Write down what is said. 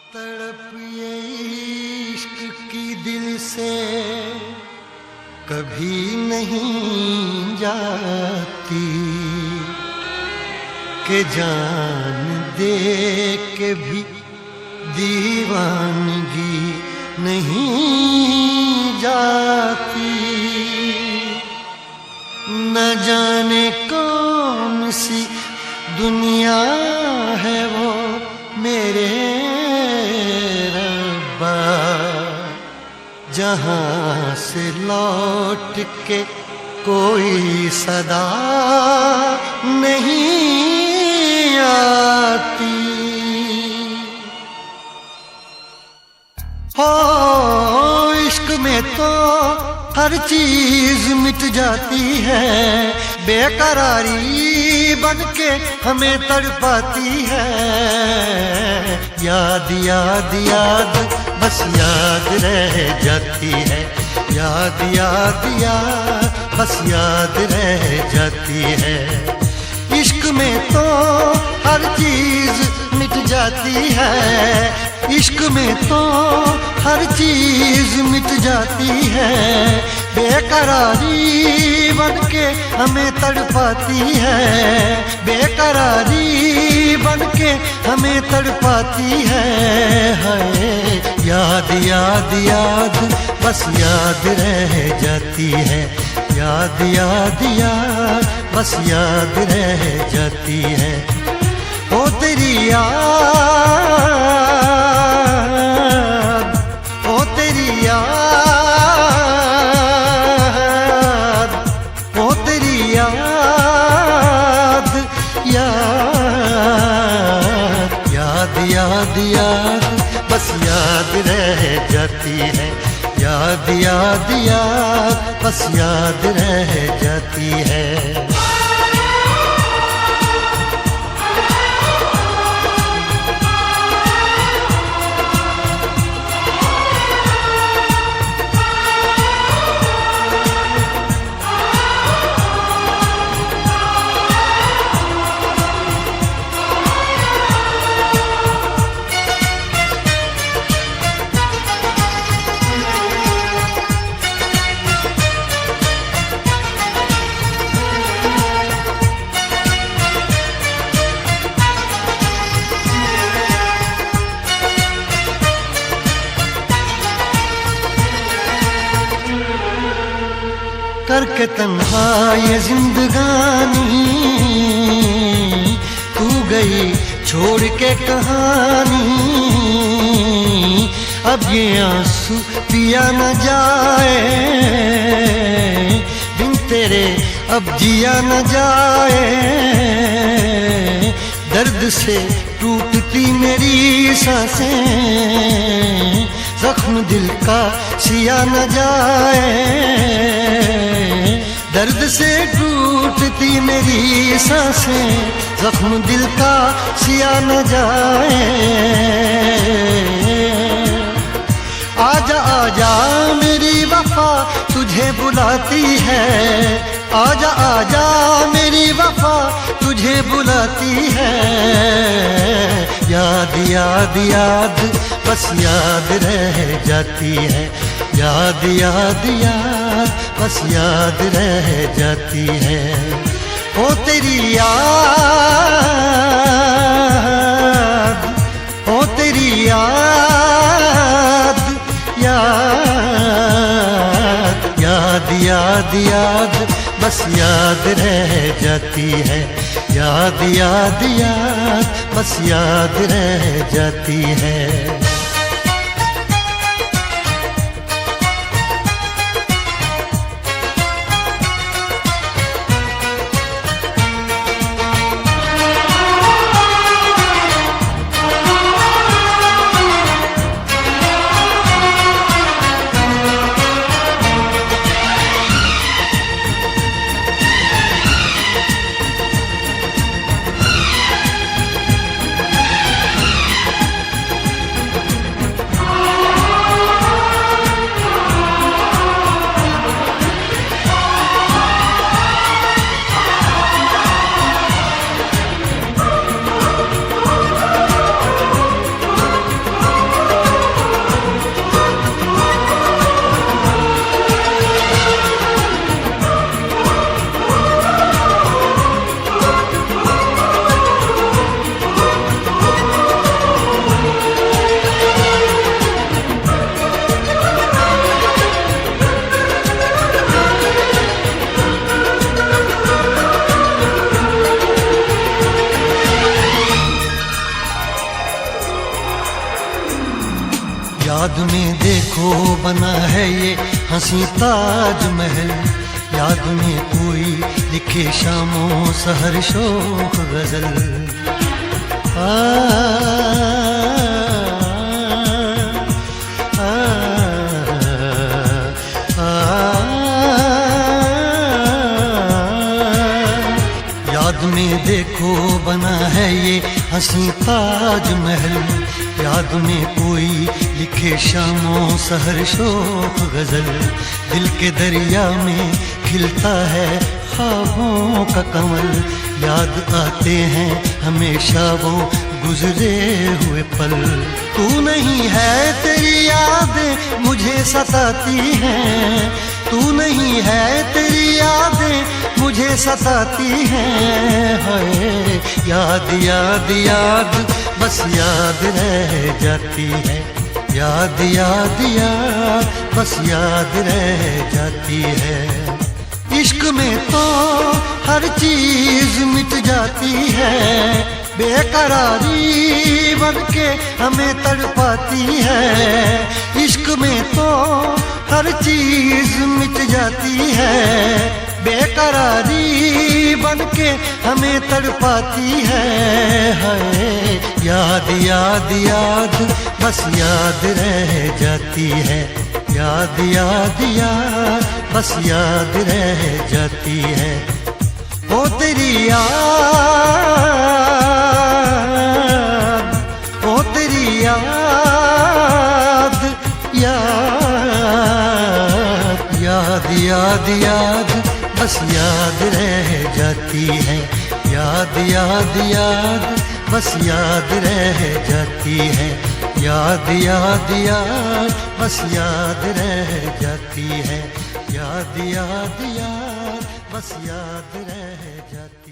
तड़प ये इश्क की दिल से कभी नहीं जाती कि जान दे के भी दीवानगी नहीं जाती। न जाने कौन सी दुनिया है वो मेरे रब्बा, जहाँ से लौट के कोई सदा नहीं आती। हो इश्क में तो हर चीज मिट जाती है, बेकरारी बन के हमें तड़पाती है। याद याद याद बस याद रह जाती है, याद याद याद बस याद रह जाती है। इश्क में तो हर चीज मिट जाती है, इश्क में तो हर चीज मिट जाती है। बेकरारी बन के हमें तड़पाती है, बेकरारी बन के हमें तड़पाती है। हाय याद याद याद बस याद रह जाती है, याद याद याद बस याद रह जाती है। ओ तेरी याद, ओ तेरी याद, ओ तेरी याद, याद याद याद याद बस याद रह जाती है, याद याद याद बस याद रह जाती है। करके तन्हा ये जिंदगानी तू गई छोड़ के कहानी। अब ये आंसू पिया न जाए बिन तेरे, अब जिया न जाए। दर्द से टूटती मेरी सांसें, जख्म दिल का सिया न जाए। दर्द से टूटती मेरी सांसें, जख्म दिल का सिया न जाए। आजा आजा मेरी वफा तुझे बुलाती है, आजा आजा मेरी वफा तुझे बुलाती है। याद याद याद बस याद रह जाती है, याद याद याद बस याद रह जाती है। ओ तेरी याद, ओ तेरी याद, याद याद याद याद बस याद रह जाती है, याद याद याद बस याद रह जाती है। याद में देखो बना है ये हंसी ताजमहल, याद में कोई लिखे शामों सहर शोक गजल। याद में देखो बना है ये हंसी ताजमहल, याद में कोई लिखे शामों सहर शोक गजल। दिल के दरिया में खिलता है ख्वाबों का कमल, याद आते हैं हमेशा वो गुजरे हुए पल। तू नहीं है तेरी यादें मुझे सताती हैं, तू नहीं है तेरी यादें मुझे सताती हैं। हाय याद याद याद बस याद रह जाती है, याद याद याद बस याद रह जाती है। इश्क में तो हर चीज मिट जाती है, बेकरारी बनके हमें तड़पाती है। इश्क में तो हर चीज मिट जाती है, बेकरारी बनके हमें तड़पाती है। हाय याद याद याद बस याद रह जाती है, याद याद याद बस याद रह जाती है। ओ तेरी याद, ओ तेरी याद, याद याद याद याद बस याद रह जाती है, याद याद याद बस याद रह जाती है। याद याद याद बस याद रह जाती है, याद याद याद बस याद रह जाती है।